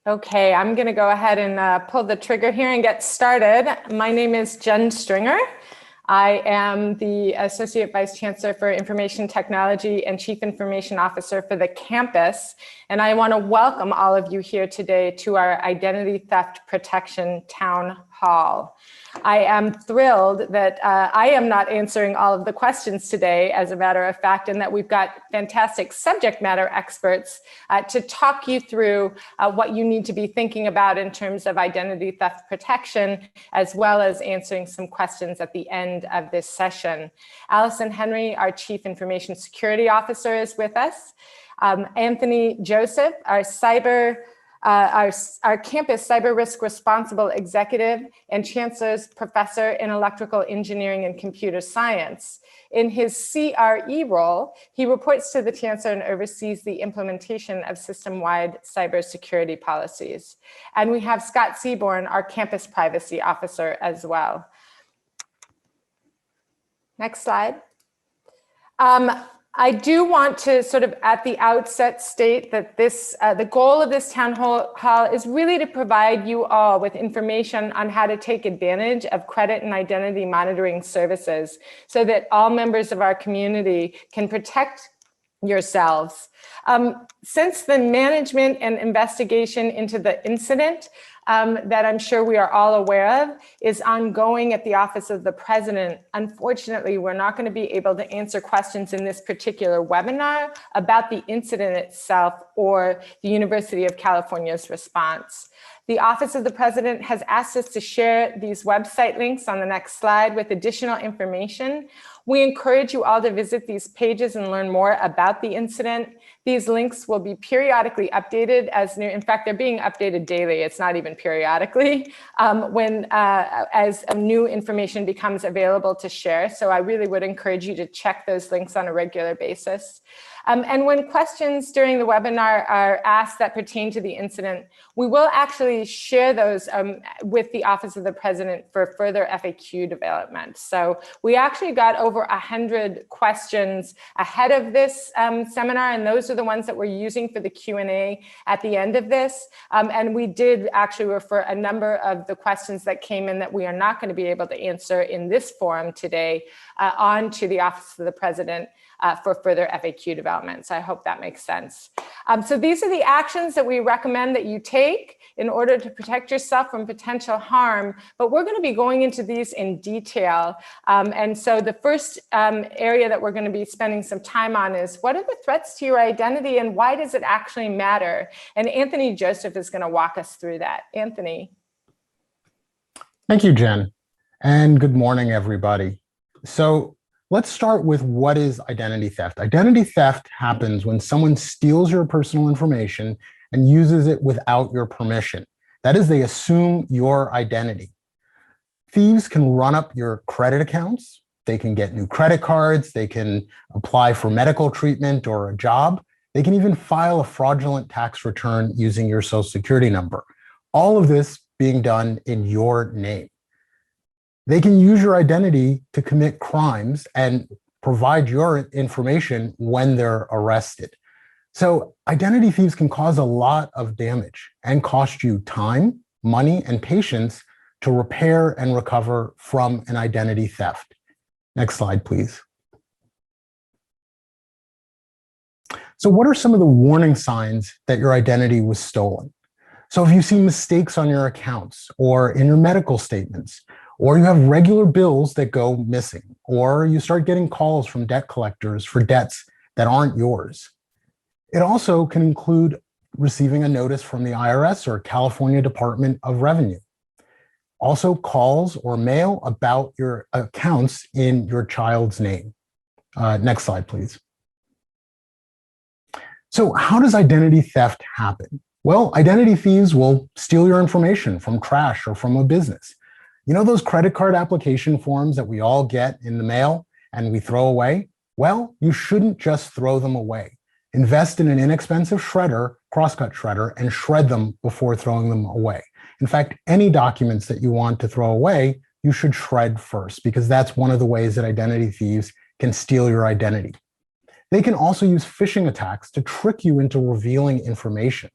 Okay, I'm going to go ahead and pull the trigger here and get started. My name is Jenn Stringer. I am the Associate Vice Chancellor for Information Technology and Chief Information Officer for the campus. And I want to welcome all of you here today to our Identity Theft Protection Town Hall. I am thrilled that I am not answering all of the questions today, as a matter of fact, and that we've got fantastic subject matter experts to talk you through what you need to be thinking about in terms of identity theft protection, as well as answering some questions at the end of this session. Allison Henry, our Chief Information Security Officer, is with us. Anthony Joseph, our campus cyber risk responsible executive and Chancellor's professor in electrical engineering and computer science. In his CRE role, he reports to the Chancellor and oversees the implementation of system-wide cybersecurity policies. And we have Scott Seaborn, our campus privacy officer as well. Next slide. I do want to sort of at the outset state that the goal of this town hall is really to provide you all with information on how to take advantage of credit and identity monitoring services so that all members of our community can protect yourselves. Since the management and investigation into the incident that I'm sure we are all aware of is ongoing at the Office of the President, unfortunately, we're not going to be able to answer questions in this particular webinar about the incident itself or the University of California's response. The Office of the President has asked us to share these website links on the next slide with additional information. We encourage you all to visit these pages and learn more about the incident. These links will be periodically updated as new, in fact, they're being updated daily. It's not even periodically as new information becomes available to share. So I really would encourage you to check those links on a regular basis. And when questions during the webinar are asked that pertain to the incident, we will actually share those with the Office of the President for further FAQ development. So we actually got over 100 questions ahead of this seminar, and those are the ones that we're using for the Q&A at the end of this. And we did actually refer a number of the questions that came in that we are not going to be able to answer in this forum today on to the Office of the President for further FAQ development. So I hope that makes sense. So these are the actions that we recommend that you take in order to protect yourself from potential harm, but we're going to be going into these in detail. And so the first area that we're going to be spending some time on is what are the threats to your identity and why does it actually matter? And Anthony Joseph is going to walk us through that. Anthony. Thank you, Jen. And good morning, everybody. So let's start with what is identity theft. Identity theft happens when someone steals your personal information and uses it without your permission. That is, they assume your identity. Thieves can run up your credit accounts. They can get new credit cards. They can apply for medical treatment or a job. They can even file a fraudulent tax return using your Social Security number. All of this being done in your name. They can use your identity to commit crimes and provide your information when they're arrested. So identity thieves can cause a lot of damage and cost you time, money, and patience to repair and recover from an identity theft. Next slide, please. So what are some of the warning signs that your identity was stolen? So if you see mistakes on your accounts or in your medical statements, or you have regular bills that go missing, or you start getting calls from debt collectors for debts that aren't yours. It also can include receiving a notice from the IRS or California Department of Revenue. Also calls or mail about your accounts in your child's name. Next slide, please. So how does identity theft happen? Well, identity thieves will steal your information from trash or from a business. You know those credit card application forms that we all get in the mail and we throw away? Well, you shouldn't just throw them away. Invest in an inexpensive shredder, crosscut shredder, and shred them before throwing them away. In fact, any documents that you want to throw away, you should shred first, because that's one of the ways that identity thieves can steal your identity. They can also use phishing attacks to trick you into revealing information.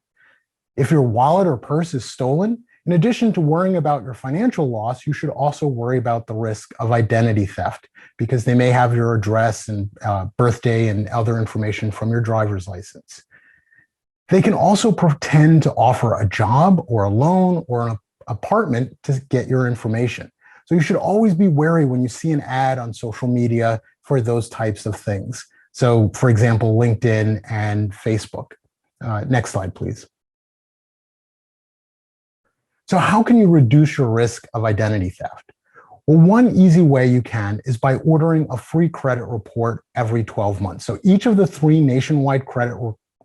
If your wallet or purse is stolen, in addition to worrying about your financial loss, you should also worry about the risk of identity theft because they may have your address and birthday and other information from your driver's license. They can also pretend to offer a job or a loan or an apartment to get your information. So you should always be wary when you see an ad on social media for those types of things. So for example, LinkedIn and Facebook. Next slide, please. So how can you reduce your risk of identity theft? Well, one easy way you can is by ordering a free credit report every 12 months. So each of the 3 nationwide credit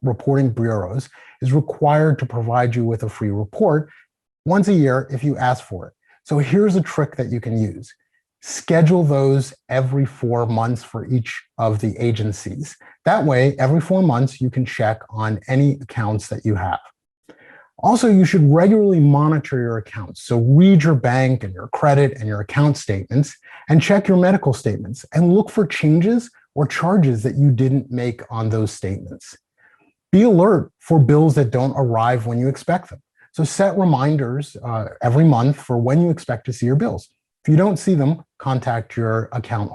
reporting bureaus is required to provide you with a free report once a year if you ask for it. So here's a trick that you can use. Schedule those every 4 months for each of the agencies. That way, every 4 months, you can check on any accounts that you have. Also, you should regularly monitor your accounts. So read your bank and your credit and your account statements and check your medical statements and look for changes or charges that you didn't make on those statements. Be alert for bills that don't arrive when you expect them. So set reminders every month for when you expect to see your bills. If you don't see them, contact your account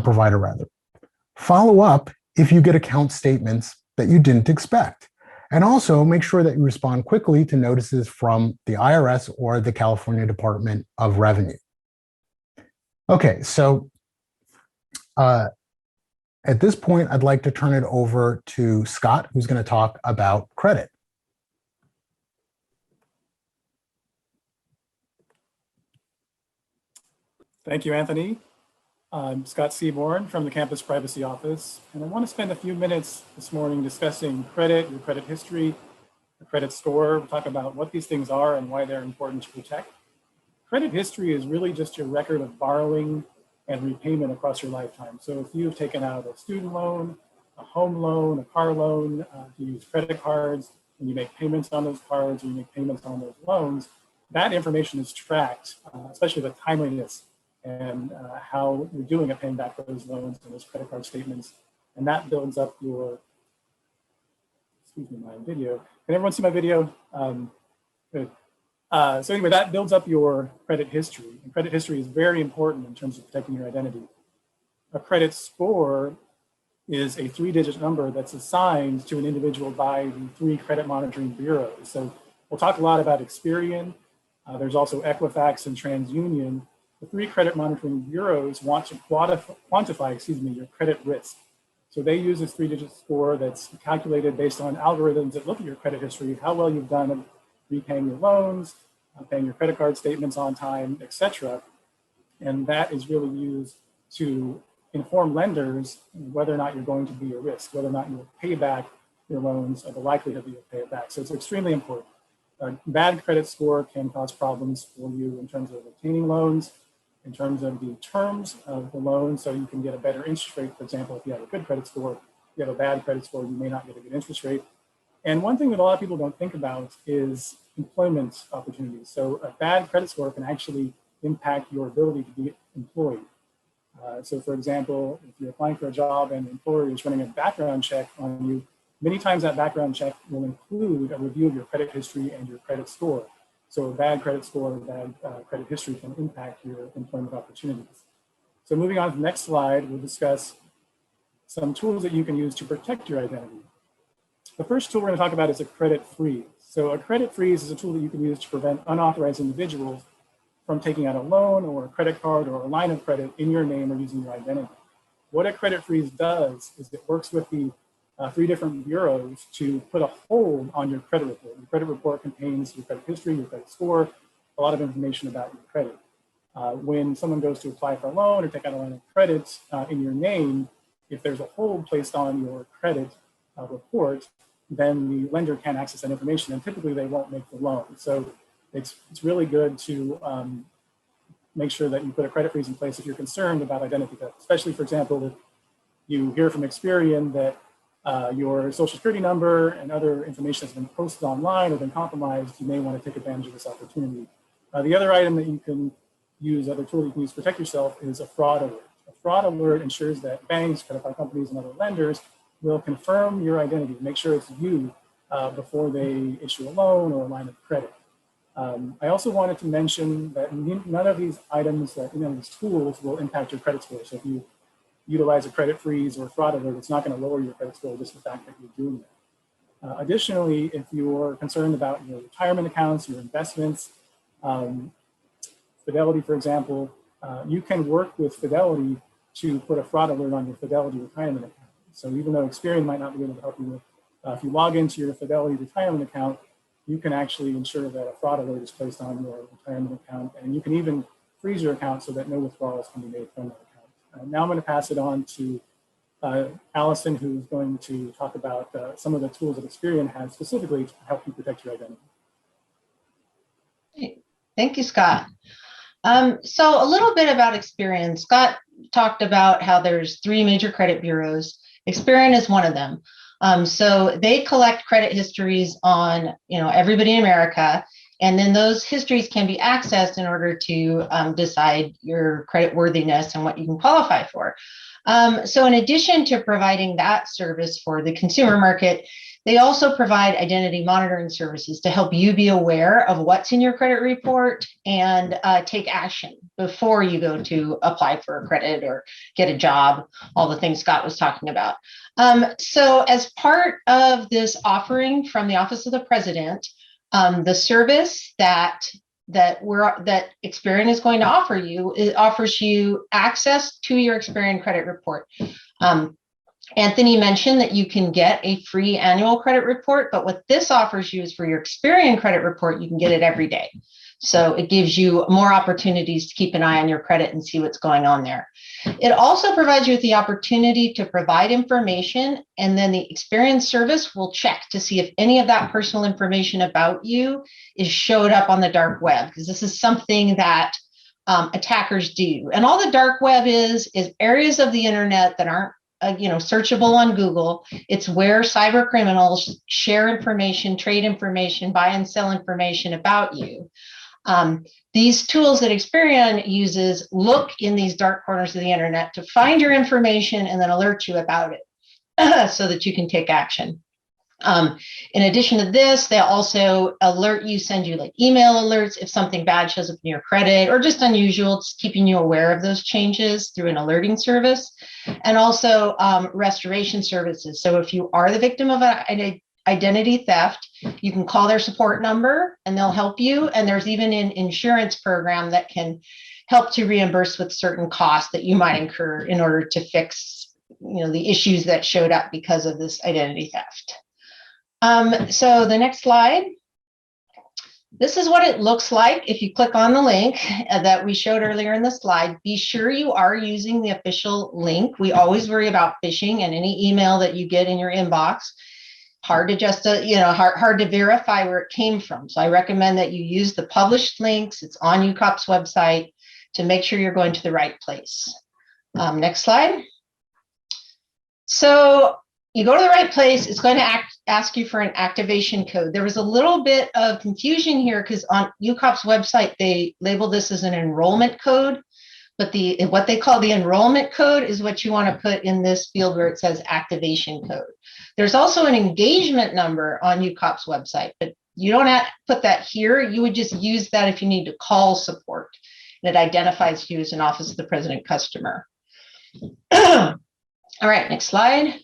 provider rather. Follow up if you get account statements that you didn't expect. And also make sure that you respond quickly to notices from the IRS or the California Department of Revenue. Okay, so at this point, I'd like to turn it over to Scott, who's going to talk about credit. Thank you, Anthony. I'm Scott Seaborn from the Campus Privacy Office, and I want to spend a few minutes this morning discussing credit, your credit history, the credit score. We'll talk about what these things are and why they're important to protect. Credit history is really just your record of borrowing and repayment across your lifetime. So if you've taken out a student loan, a home loan, a car loan, if you use credit cards, and you make payments on those cards, or you make payments on those loans, that information is tracked, especially the timeliness and how you're doing at paying back those loans and those credit card statements. And that builds up your, excuse me, my video. Can everyone see my video? Good. So anyway, that builds up your credit history. And credit history is very important in terms of protecting your identity. A credit score is a 3-digit number that's assigned to an individual by the 3 credit monitoring bureaus. So we'll talk a lot about Experian. There's also Equifax and TransUnion. The 3 credit monitoring bureaus want to quantify, your credit risk. So they use this 3-digit score that's calculated based on algorithms that look at your credit history, how well you've done in repaying your loans, paying your credit card statements on time, etc. And that is really used to inform lenders whether or not you're going to be a risk, whether or not you'll pay back your loans, or the likelihood that you'll pay it back. So it's extremely important. A bad credit score can cause problems for you in terms of obtaining loans, in terms of the terms of the loan, so you can get a better interest rate. For example, if you have a good credit score, if you have a bad credit score, you may not get a good interest rate. And one thing that a lot of people don't think about is employment opportunities. So a bad credit score can actually impact your ability to be employed. So for example, if you're applying for a job and the employer is running a background check on you, many times that background check will include a review of your credit history and your credit score. So a bad credit score, bad credit history can impact your employment opportunities. So moving on to the next slide, we'll discuss some tools that you can use to protect your identity. The first tool we're going to talk about is a credit freeze. So a credit freeze is a tool that you can use to prevent unauthorized individuals from taking out a loan or a credit card or a line of credit in your name or using your identity. What a credit freeze does is it works with the 3 different bureaus to put a hold on your credit report. Your credit report contains your credit history, your credit score, a lot of information about your credit. When someone goes to apply for a loan or take out a line of credit in your name, if there's a hold placed on your credit report, then the lender can't access that information, and typically they won't make the loan. So it's really good to make sure that you put a credit freeze in place if you're concerned about identity theft, especially, for example, if you hear from Experian that your social security number and other information has been posted online or been compromised, you may want to take advantage of this opportunity. The other item that you can use, other tool you can use to protect yourself, is a fraud alert. A fraud alert ensures that banks, credit card companies, and other lenders will confirm your identity, make sure it's you before they issue a loan or a line of credit. I also wanted to mention that none of these items, these tools will impact your credit score. So if you utilize a credit freeze or fraud alert, it's not going to lower your credit score, just the fact that you're doing that. Additionally, if you're concerned about your retirement accounts, your investments, Fidelity, for example, you can work with Fidelity to put a fraud alert on your Fidelity retirement account. So even though Experian might not be able to help you with, if you log into your Fidelity retirement account, you can actually ensure that a fraud alert is placed on your retirement account, and you can even freeze your account so that no withdrawals can be made from that account. Now I'm going to pass it on to Allison, who's going to talk about some of the tools that Experian has specifically to help you protect your identity. Thank you, Scott. So a little bit about Experian. Scott talked about how there's 3 major credit bureaus. Experian is one of them. So they collect credit histories on everybody in America, and then those histories can be accessed in order to decide your credit worthiness and what you can qualify for. So in addition to providing that service for the consumer market, they also provide identity monitoring services to help you be aware of what's in your credit report and take action before you go to apply for a credit or get a job, all the things Scott was talking about. So as part of this offering from the Office of the President, the service that Experian is going to offer you, it offers you access to your Experian credit report. Anthony mentioned that you can get a free annual credit report, but what this offers you is for your Experian credit report, you can get it every day. So it gives you more opportunities to keep an eye on your credit and see what's going on there. It also provides you with the opportunity to provide information, and then the Experian service will check to see if any of that personal information about you is showed up on the dark web, because this is something that attackers do. And all the dark web is areas of the internet that aren't searchable on Google. It's where cyber criminals share information, trade information, buy and sell information about you. These tools that Experian uses look in these dark corners of the internet to find your information and then alert you about it so that you can take action. In addition to this, they'll also alert you, send you like email alerts if something bad shows up in your credit or just unusual. It's keeping you aware of those changes through an alerting service, and also restoration services. So if you are the victim of an identity theft, you can call their support number and they'll help you. And there's even an insurance program that can help to reimburse with certain costs that you might incur in order to fix the issues that showed up because of this identity theft. So the next slide. This is what it looks like if you click on the link that we showed earlier in the slide. Be sure you are using the official link. We always worry about phishing and any email that you get in your inbox. Hard to just, hard to verify where it came from. So I recommend that you use the published links. It's on UCOP's website to make sure you're going to the right place. Next slide. So you go to the right place, it's going to ask you for an activation code. There was a little bit of confusion here because on UCOP's website, they label this as an enrollment code, but what they call the enrollment code is what you want to put in this field where it says activation code. There's also an engagement number on UCOP's website, but you don't have to put that here. You would just use that if you need to call support. And it identifies you as an Office of the President customer. All right, next slide.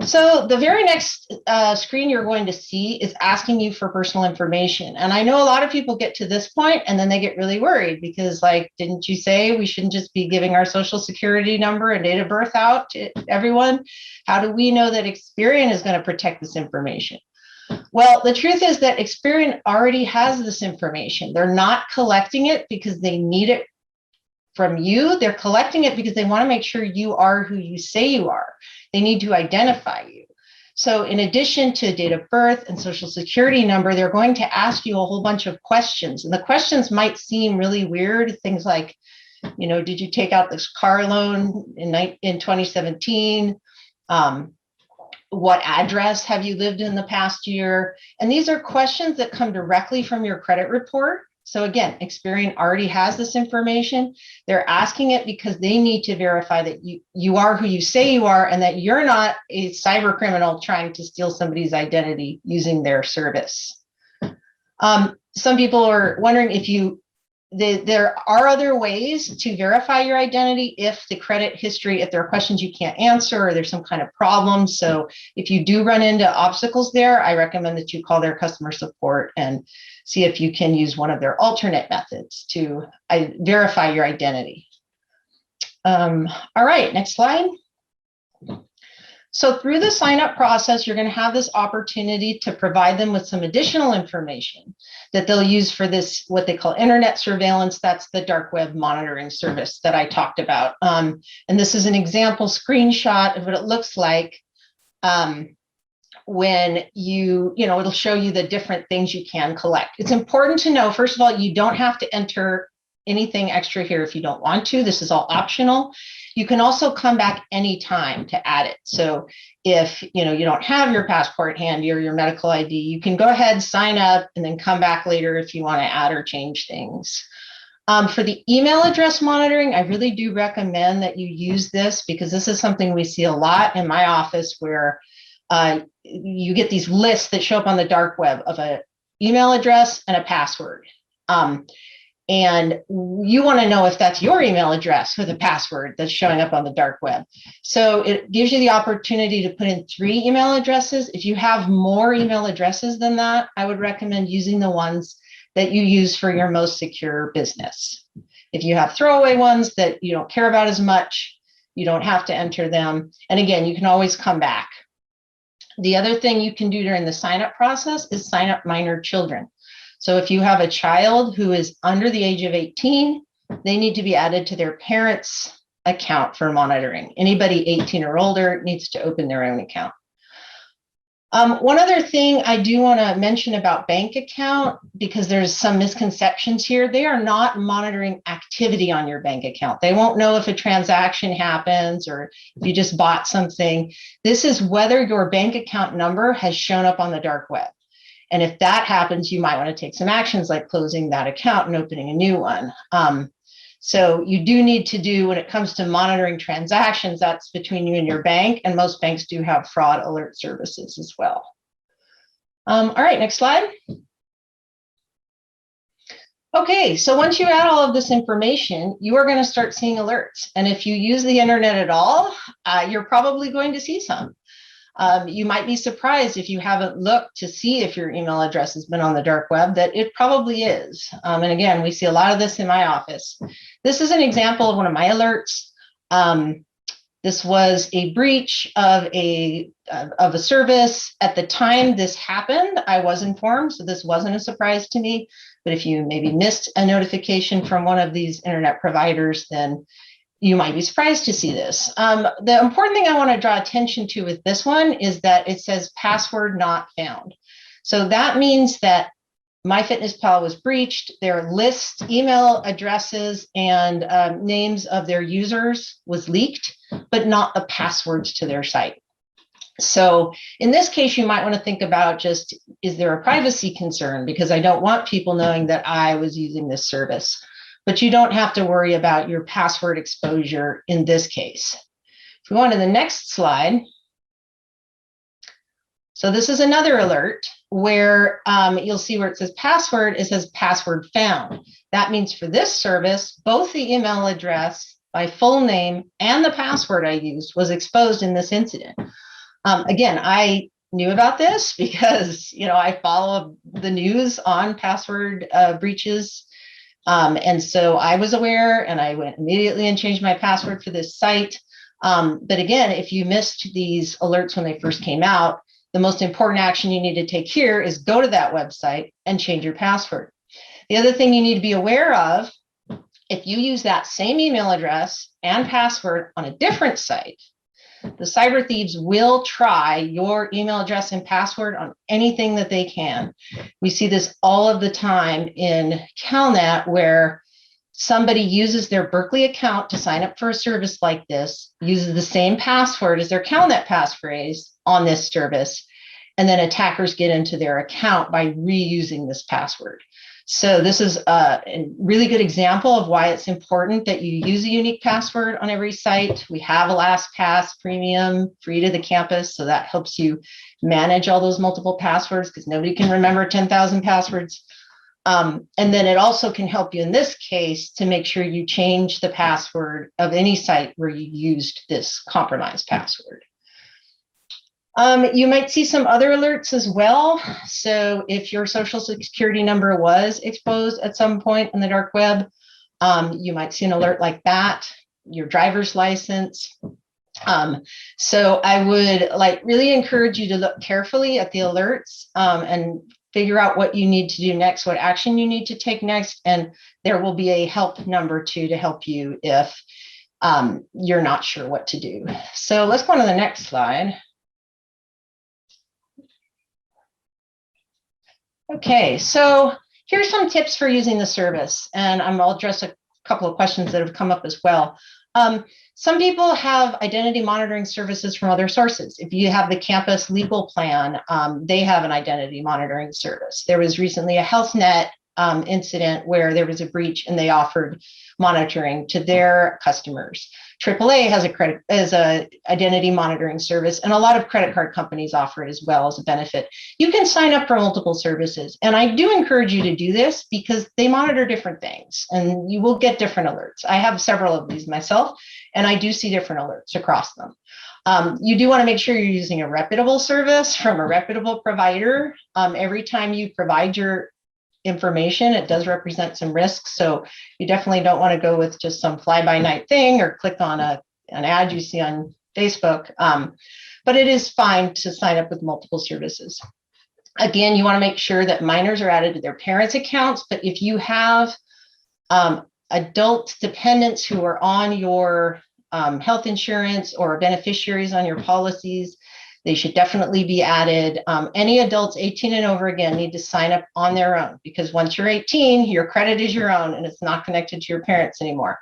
So the very next screen you're going to see is asking you for personal information. And I know a lot of people get to this point and then they get really worried because didn't you say we shouldn't just be giving our social security number and date of birth out to everyone? How do we know that Experian is going to protect this information? Well, the truth is that Experian already has this information. They're not collecting it because they need it from you. They're collecting it because they want to make sure you are who you say you are. They need to identify you. So in addition to date of birth and social security number, they're going to ask you a whole bunch of questions. And the questions might seem really weird. Things like, did you take out this car loan in 2017? What address have you lived in the past year? And these are questions that come directly from your credit report. So again, Experian already has this information. They're asking it because they need to verify that you are who you say you are and that you're not a cyber criminal trying to steal somebody's identity using their service. Some people are wondering if there are other ways to verify your identity if the credit history, if there are questions you can't answer or there's some kind of problem. So if you do run into obstacles there, I recommend that you call their customer support and see if you can use one of their alternate methods to verify your identity. All right, next slide. So through the sign up process, you're going to have this opportunity to provide them with some additional information that they'll use for this, what they call internet surveillance. That's the dark web monitoring service that I talked about. And this is an example screenshot of what it looks like when it'll show you the different things you can collect. It's important to know, first of all, you don't have to enter anything extra here if you don't want to. This is all optional. You can also come back anytime to add it. So if you don't have your passport handy or your medical ID, you can go ahead, sign up, and then come back later if you want to add or change things. For the email address monitoring, I really do recommend that you use this because this is something we see a lot in my office where you get these lists that show up on the dark web of an email address and a password. And you want to know if that's your email address with a password that's showing up on the dark web. So it gives you the opportunity to put in 3 email addresses. If you have more email addresses than that, I would recommend using the ones that you use for your most secure business. If you have throwaway ones that you don't care about as much, you don't have to enter them. And again, you can always come back. The other thing you can do during the sign up process is sign up minor children. So if you have a child who is under the age of 18, they need to be added to their parents' account for monitoring. Anybody 18 or older needs to open their own account. One other thing I do want to mention about bank account, because there's some misconceptions here, they are not monitoring activity on your bank account. They won't know if a transaction happens or if you just bought something. This is whether your bank account number has shown up on the dark web. And if that happens, you might want to take some actions like closing that account and opening a new one. So you do need to do, when it comes to monitoring transactions, that's between you and your bank, and most banks do have fraud alert services as well. All right, next slide. Okay, so once you add all of this information, you are going to start seeing alerts. And if you use the internet at all, you're probably going to see some. You might be surprised if you haven't looked to see if your email address has been on the dark web, that it probably is. And again, we see a lot of this in my office. This is an example of one of my alerts. This was a breach of a service. At the time this happened, I was informed, so this wasn't a surprise to me. But if you maybe missed a notification from one of these internet providers, then you might be surprised to see this. The important thing I want to draw attention to with this one is that it says password not found. So that means that MyFitnessPal was breached. Their list, email addresses, and names of their users was leaked, but not the passwords to their site. So in this case, you might want to think about just, is there a privacy concern? Because I don't want people knowing that I was using this service. But you don't have to worry about your password exposure in this case. If we go on to the next slide. So this is another alert where you'll see where it says password, it says password found. That means for this service, both the email address, my full name, and the password I used was exposed in this incident. Again, I knew about this because I follow the news on password breaches. And so I was aware, and I went immediately and changed my password for this site. But again, if you missed these alerts when they first came out, the most important action you need to take here is go to that website and change your password. The other thing you need to be aware of, if you use that same email address and password on a different site, the cyber thieves will try your email address and password on anything that they can. We see this all of the time in CalNet, where somebody uses their Berkeley account to sign up for a service like this, uses the same password as their CalNet passphrase on this service, and then attackers get into their account by reusing this password. So this is a really good example of why it's important that you use a unique password on every site. We have a LastPass Premium free to the campus, so that helps you manage all those multiple passwords because nobody can remember 10,000 passwords. And then it also can help you in this case to make sure you change the password of any site where you used this compromised password. You might see some other alerts as well. So if your social security number was exposed at some point in the dark web, you might see an alert like that, your driver's license. So I would really encourage you to look carefully at the alerts and figure out what you need to do next, what action you need to take next. And there will be a help number too to help you if you're not sure what to do. So let's go on to the next slide. Okay, so here's some tips for using the service, and I'll address a couple of questions that have come up as well. Some people have identity monitoring services from other sources. If you have the campus legal plan, they have an identity monitoring service. There was recently a HealthNet incident where there was a breach and they offered monitoring to their customers. AAA has a identity monitoring service, and a lot of credit card companies offer it as well as a benefit. You can sign up for multiple services, and I do encourage you to do this because they monitor different things and you will get different alerts. I have several of these myself, and I do see different alerts across them. You do want to make sure you're using a reputable service from a reputable provider. Every time you provide your information, it does represent some risks. So you definitely don't want to go with just some fly-by-night thing or click on an ad you see on Facebook. But it is fine to sign up with multiple services. Again, you want to make sure that minors are added to their parents' accounts. But if you have adult dependents who are on your health insurance or beneficiaries on your policies, they should definitely be added. Any adults 18 and over, again, need to sign up on their own because once you're 18, your credit is your own and it's not connected to your parents anymore.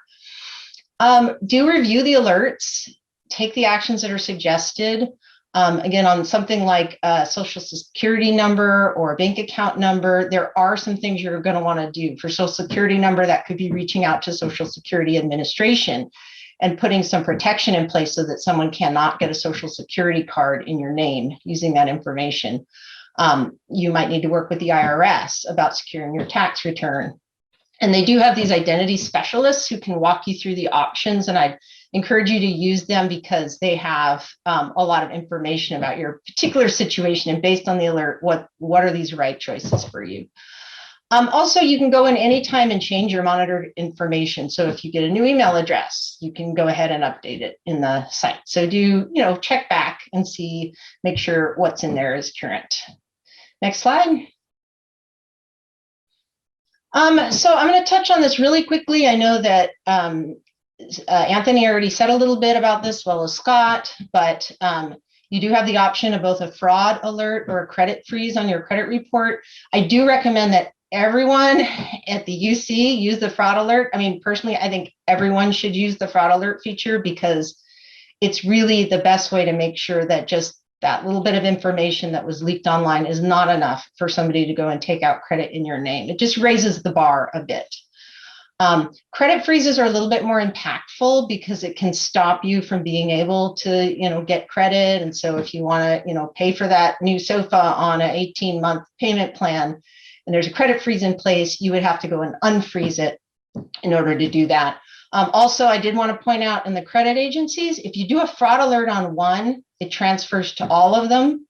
Do review the alerts, take the actions that are suggested. Again, on something like a social security number or a bank account number, there are some things you're going to want to do. For social security number, that could be reaching out to Social Security Administration and putting some protection in place so that someone cannot get a social security card in your name using that information. You might need to work with the IRS about securing your tax return. And they do have these identity specialists who can walk you through the options. And I encourage you to use them because they have a lot of information about your particular situation. And based on the alert, what are these right choices for you? Also, you can go in anytime and change your monitored information. So if you get a new email address, you can go ahead and update it in the site. So do, check back and see, make sure what's in there is current. Next slide. So I'm going to touch on this really quickly. I know that Anthony already said a little bit about this, as well as Scott, but you do have the option of both a fraud alert or a credit freeze on your credit report. I do recommend that everyone at the UC use the fraud alert. I mean, personally, I think everyone should use the fraud alert feature because it's really the best way to make sure that just that little bit of information that was leaked online is not enough for somebody to go and take out credit in your name. It just raises the bar a bit. Credit freezes are a little bit more impactful because it can stop you from being able to, get credit. And so if you want to, pay for that new sofa on an 18-month payment plan, and there's a credit freeze in place, you would have to go and unfreeze it in order to do that. Also, I did want to point out in the credit agencies, if you do a fraud alert on one, it transfers to all of them.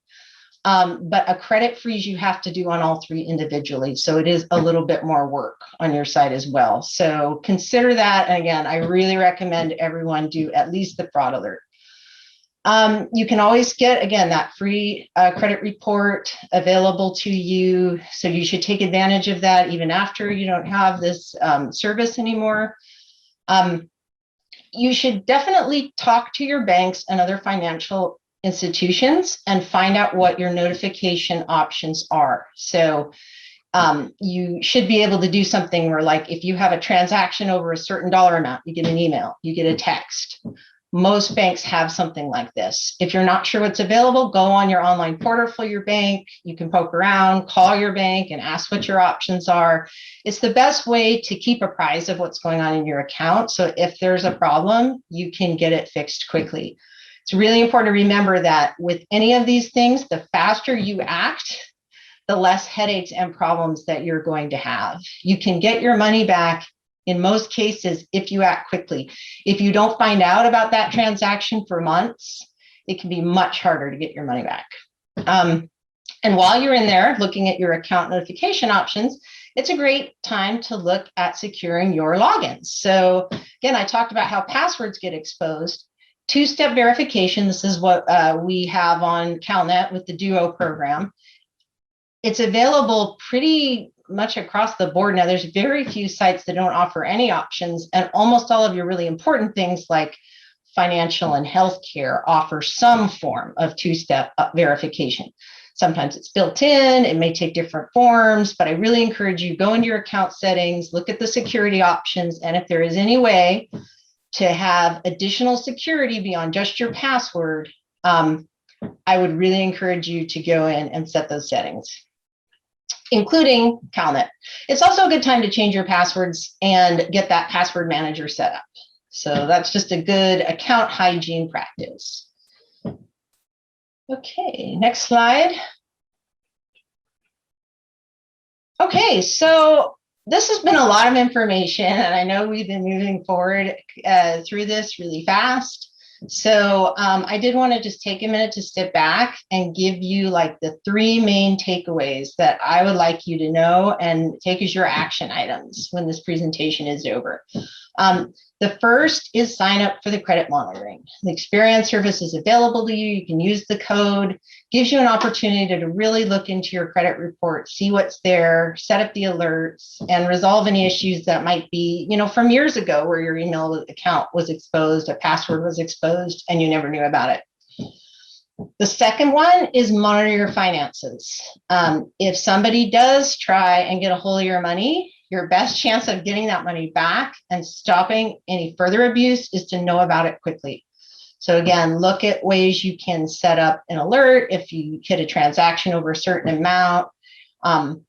But a credit freeze you have to do on all three individually. So it is a little bit more work on your side as well. So consider that. And again, I really recommend everyone do at least the fraud alert. You can always get, again, that free credit report available to you. So you should take advantage of that even after you don't have this service anymore. You should definitely talk to your banks and other financial institutions and find out what your notification options are. So you should be able to do something where, like, if you have a transaction over a certain dollar amount, you get an email, you get a text. Most banks have something like this. If you're not sure what's available, go on your online portal for your bank. You can poke around, call your bank and ask what your options are. It's the best way to keep apprised of what's going on in your account. So if there's a problem, you can get it fixed quickly. It's really important to remember that with any of these things, the faster you act, the less headaches and problems that you're going to have. You can get your money back in most cases if you act quickly. If you don't find out about that transaction for months, it can be much harder to get your money back. And while you're in there looking at your account notification options, it's a great time to look at securing your logins. So again, I talked about how passwords get exposed. Two-step verification, this is what we have on CalNet with the Duo program. It's available pretty much across the board. Now, there's very few sites that don't offer any options, and almost all of your really important things like financial and healthcare offer some form of two-step verification. Sometimes it's built in, it may take different forms, but I really encourage you, go into your account settings, look at the security options, and if there is any way to have additional security beyond just your password, I would really encourage you to go in and set those settings, including CalNet. It's also a good time to change your passwords and get that password manager set up. So that's just a good account hygiene practice. Okay, next slide. Okay, so this has been a lot of information, and I know we've been moving forward through this really fast. So I did want to just take a minute to step back and give you like the 3 main takeaways that I would like you to know and take as your action items when this presentation is over. The first is sign up for the credit monitoring. The Experian service is available to you. You can use the code, gives you an opportunity to really look into your credit report, see what's there, set up the alerts, and resolve any issues that might be, from years ago where your email account was exposed, a password was exposed, and you never knew about it. The second one is monitor your finances. If somebody does try and get a hold of your money, your best chance of getting that money back and stopping any further abuse is to know about it quickly. So again, look at ways you can set up an alert if you hit a transaction over a certain amount, and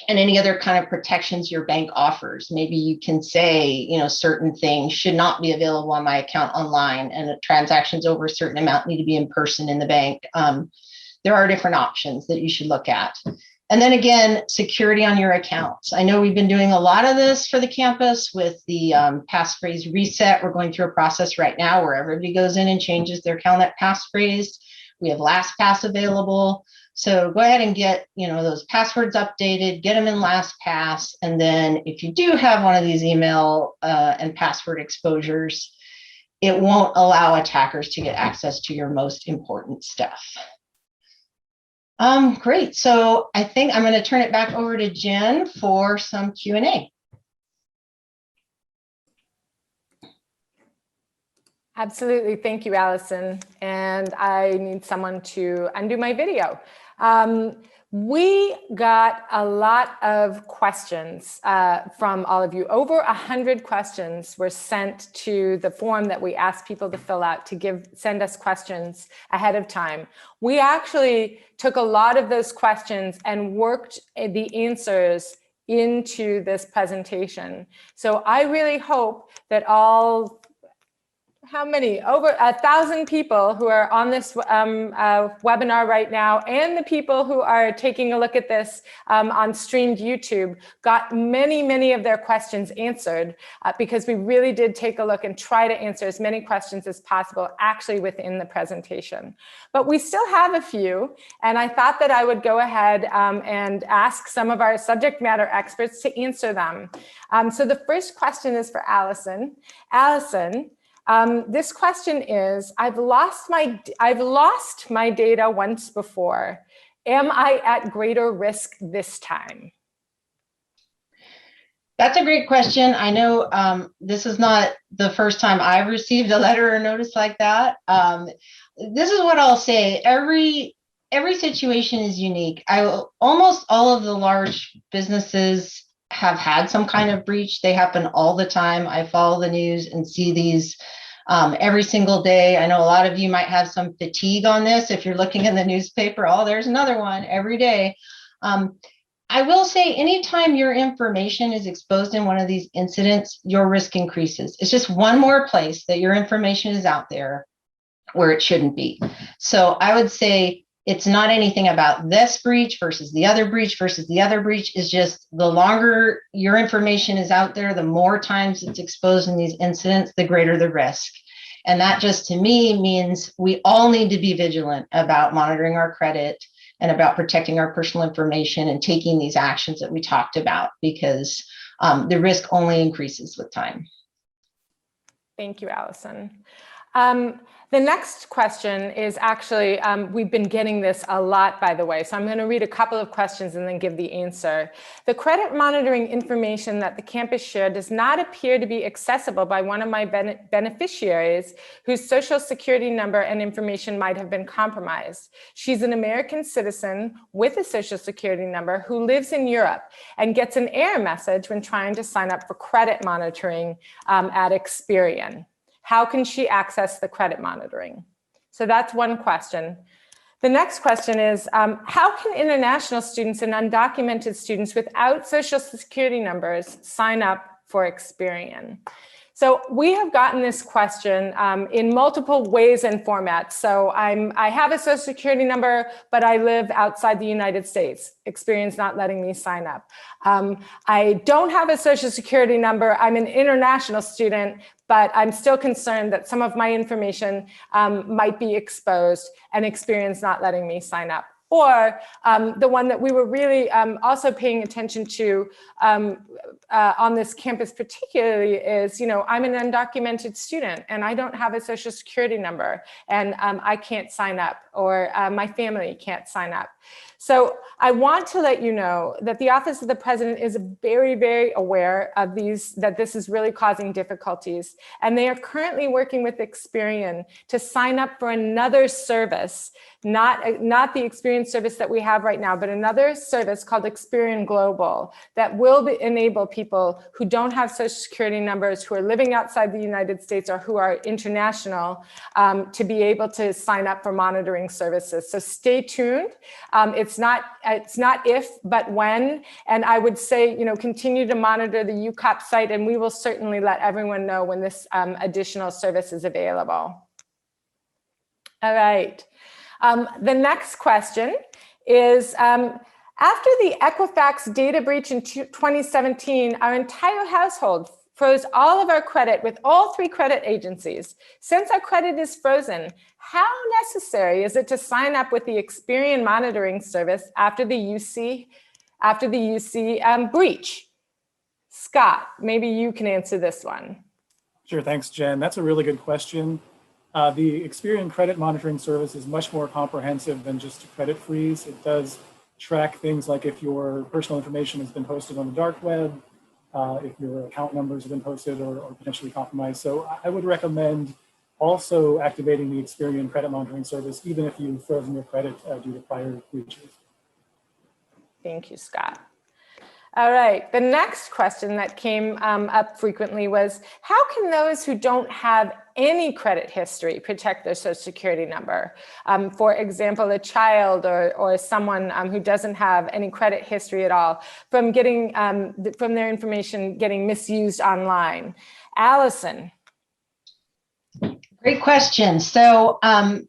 any other kind of protections your bank offers. Maybe you can say, certain things should not be available on my account online, and transactions over a certain amount need to be in person in the bank. There are different options that you should look at. And then again, security on your accounts. I know we've been doing a lot of this for the campus with the passphrase reset. We're going through a process right now where everybody goes in and changes their CalNet passphrase. We have LastPass available. So go ahead and get those passwords updated, get them in LastPass. And then if you do have one of these email and password exposures, it won't allow attackers to get access to your most important stuff. Great. So I think I'm going to turn it back over to Jenn for some Q&A. Absolutely. Thank you, Allison. And I need someone to undo my video. We got a lot of questions from all of you. Over 100 questions were sent to the form that we asked people to fill out to send us questions ahead of time. We actually took a lot of those questions and worked the answers into this presentation. So I really hope that how many? Over 1,000 people who are on this webinar right now, and the people who are taking a look at this on streamed YouTube, got many of their questions answered because we really did take a look and try to answer as many questions as possible actually within the presentation. But we still have a few, and I thought that I would go ahead and ask some of our subject matter experts to answer them. So the first question is for Allison. Allison, this question is, I've lost my data once before. Am I at greater risk this time? That's a great question. I know this is not the first time I've received a letter or notice like that. This is what I'll say. Every situation is unique. Almost all of the large businesses have had some kind of breach. They happen all the time. I follow the news and see these every single day. I know a lot of you might have some fatigue on this. If you're looking in the newspaper, oh, there's another one every day. I will say anytime your information is exposed in one of these incidents, your risk increases. It's just one more place that your information is out there where it shouldn't be. So I would say it's not anything about this breach versus the other breach versus the other breach. It's just the longer your information is out there, the more times it's exposed in these incidents, the greater the risk. And that just to me means we all need to be vigilant about monitoring our credit and about protecting our personal information and taking these actions that we talked about, because the risk only increases with time. Thank you, Allison. The next question is actually, we've been getting this a lot, by the way, so I'm going to read a couple of questions and then give the answer. The credit monitoring information that the campus shared does not appear to be accessible by one of my beneficiaries whose social security number and information might have been compromised. She's an American citizen with a social security number who lives in Europe and gets an error message when trying to sign up for credit monitoring at Experian. How can she access the credit monitoring? So that's one question. The next question is, how can international students and undocumented students without social security numbers sign up for Experian? So we have gotten this question in multiple ways and formats. So I have a social security number, but I live outside the United States. Experian's not letting me sign up. I don't have a social security number. I'm an international student, but I'm still concerned that some of my information might be exposed and Experian's not letting me sign up. Or the one that we were really also paying attention to on this campus particularly is, I'm an undocumented student and I don't have a social security number and I can't sign up, or my family can't sign up. So I want to let you know that the Office of the President is very, very aware of that this is really causing difficulties. And they are currently working with Experian to sign up for another service, not the Experian service that we have right now, but another service called Experian Global that will enable people who don't have social security numbers, who are living outside the United States or who are international, to be able to sign up for monitoring services. So stay tuned. It's not if, but when. And I would say, continue to monitor the UCOP site, and we will certainly let everyone know when this additional service is available. All right. The next question is, after the Equifax data breach in 2017, our entire household froze all of our credit with all 3 credit agencies. Since our credit is frozen, how necessary is it to sign up with the Experian monitoring service after the UC breach? Scott, maybe you can answer this one. Sure, thanks, Jen. That's a really good question. The Experian credit monitoring service is much more comprehensive than just a credit freeze. It does track things like if your personal information has been posted on the dark web, if your account numbers have been posted or potentially compromised. So I would recommend also activating the Experian credit monitoring service, even if you've frozen your credit due to prior breaches. Thank you, Scott. All right, the next question that came up frequently was, how can those who don't have any credit history protect their social security number? For example, a child or someone who doesn't have any credit history at all from from their information getting misused online. Allison. Great question. So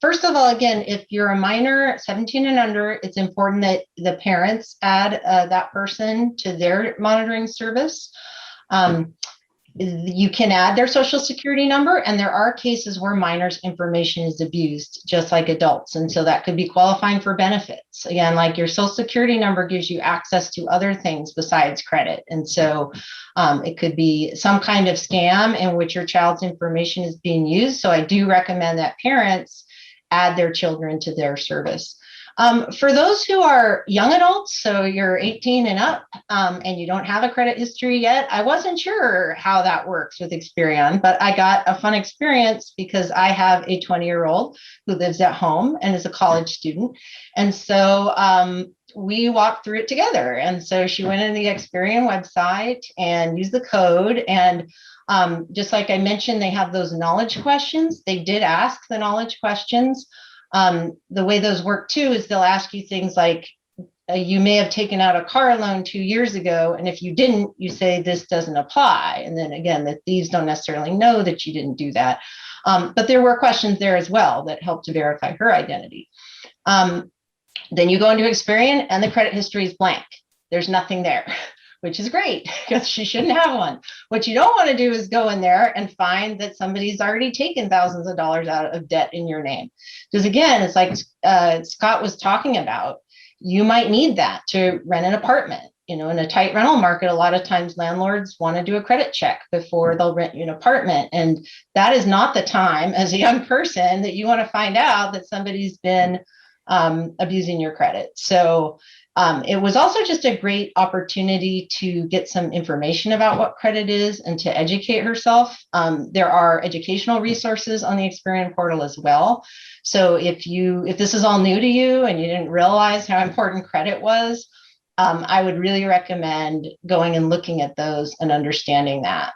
first of all, again, if you're a minor, 17 and under, it's important that the parents add that person to their monitoring service. You can add their social security number, and there are cases where minors' information is abused, just like adults. And so that could be qualifying for benefits. Again, like your social security number gives you access to other things besides credit. And so it could be some kind of scam in which your child's information is being used. So I do recommend that parents add their children to their service. For those who are young adults, so you're 18 and up, and you don't have a credit history yet, I wasn't sure how that works with Experian, but I got a fun experience because I have a 20-year-old who lives at home and is a college student. And so we walked through it together. And so she went into the Experian website and used the code. And just like I mentioned, they have those knowledge questions. They did ask the knowledge questions. The way those work too is they'll ask you things like, you may have taken out a car loan 2 years ago, and if you didn't, you say this doesn't apply. And then again, that thieves don't necessarily know that you didn't do that. But there were questions there as well that helped to verify her identity. Then you go into Experian and the credit history is blank. There's nothing there, which is great because she shouldn't have one. What you don't want to do is go in there and find that somebody's already taken thousands of dollars out of debt in your name. Because again, it's like Scott was talking about, you might need that to rent an apartment. You know, in a tight rental market, a lot of times landlords want to do a credit check before they'll rent you an apartment. And that is not the time as a young person that you want to find out that somebody's been abusing your credit. So it was also just a great opportunity to get some information about what credit is and to educate herself. There are educational resources on the Experian portal as well. So if this is all new to you and you didn't realize how important credit was, I would really recommend going and looking at those and understanding that.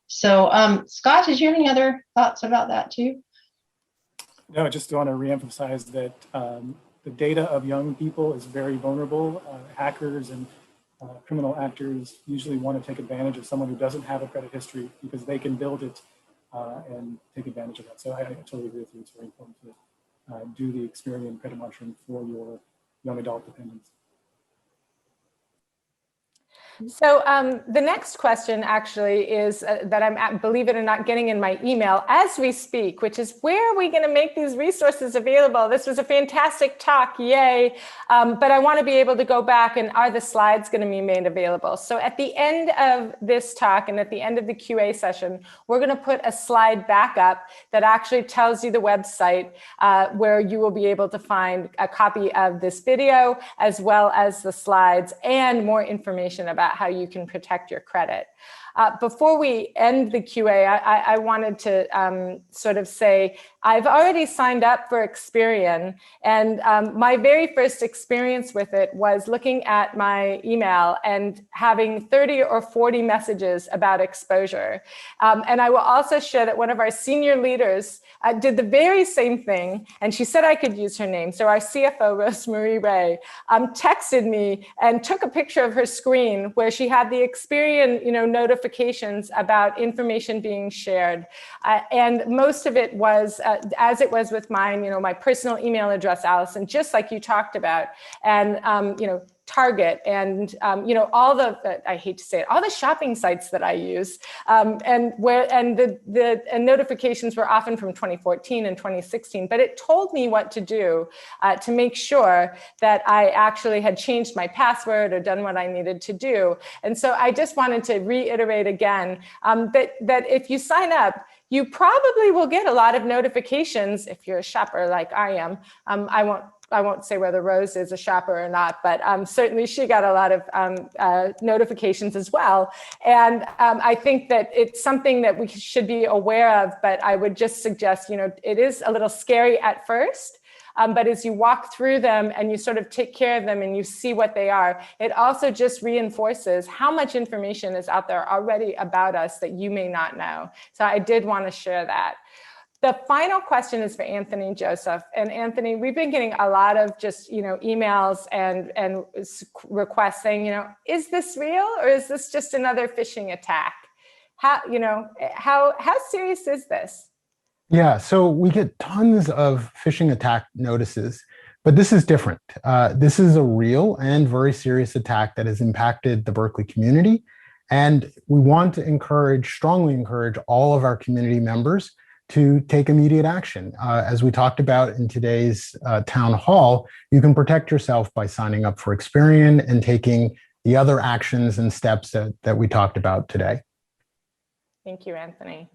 So Scott, did you have any other thoughts about that too? No, I just want to reemphasize that the data of young people is very vulnerable. Hackers and criminal actors usually want to take advantage of someone who doesn't have a credit history because they can build it and take advantage of that. So I totally agree with you. It's very important to do the Experian credit monitoring for your young adult dependents. So the next question actually is that I'm, believe it or not, getting in my email as we speak, which is, where are we going to make these resources available? This was a fantastic talk, yay. But I want to be able to go back, and are the slides going to be made available? So at the end of this talk and at the end of the QA session, we're going to put a slide back up that actually tells you the website where you will be able to find a copy of this video, as well as the slides and more information about how you can protect your credit. Before we end the QA, I wanted to sort of say, I've already signed up for Experian, and my very first experience with it was looking at my email and having 30 or 40 messages about exposure. And I will also share that one of our senior leaders did the very same thing, and she said I could use her name. So our CFO, Rosemarie Ray, texted me and took a picture of her screen where she had the Experian, notifications about information being shared. And most of it was, as it was with mine, my personal email address, Allison, just like you talked about, and, Target and, all the, I hate to say it, all the shopping sites that I use, and the notifications were often from 2014 and 2016, but it told me what to do to make sure that I actually had changed my password or done what I needed to do. And so I just wanted to reiterate again that if you sign up, you probably will get a lot of notifications if you're a shopper like I am. I won't say whether Rose is a shopper or not, but certainly she got a lot of notifications as well. And I think that it's something that we should be aware of, but I would just suggest, it is a little scary at first, but as you walk through them and you sort of take care of them and you see what they are, it also just reinforces how much information is out there already about us that you may not know. So I did want to share that. The final question is for Anthony Joseph. And Anthony, we've been getting a lot of just, emails and requests saying, is this real or is this just another phishing attack? How serious is this? Yeah, so we get tons of phishing attack notices, but this is different. This is a real and very serious attack that has impacted the Berkeley community. And we want to strongly encourage all of our community members to take immediate action. As we talked about in today's town hall, you can protect yourself by signing up for Experian and taking the other actions and steps that we talked about today. Thank you, Anthony.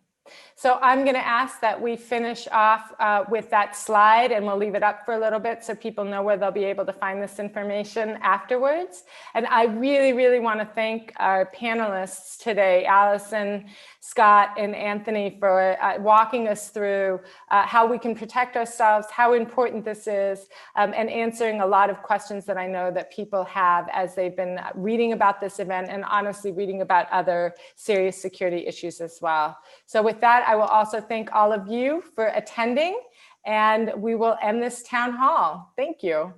So I'm going to ask that we finish off with that slide, and we'll leave it up for a little bit so people know where they'll be able to find this information afterwards. And I really, really want to thank our panelists today, Allison, Scott, and Anthony, for walking us through how we can protect ourselves, how important this is, and answering a lot of questions that I know that people have as they've been reading about this event and honestly reading about other serious security issues as well. So with that, I will also thank all of you for attending, and we will end this town hall. Thank you.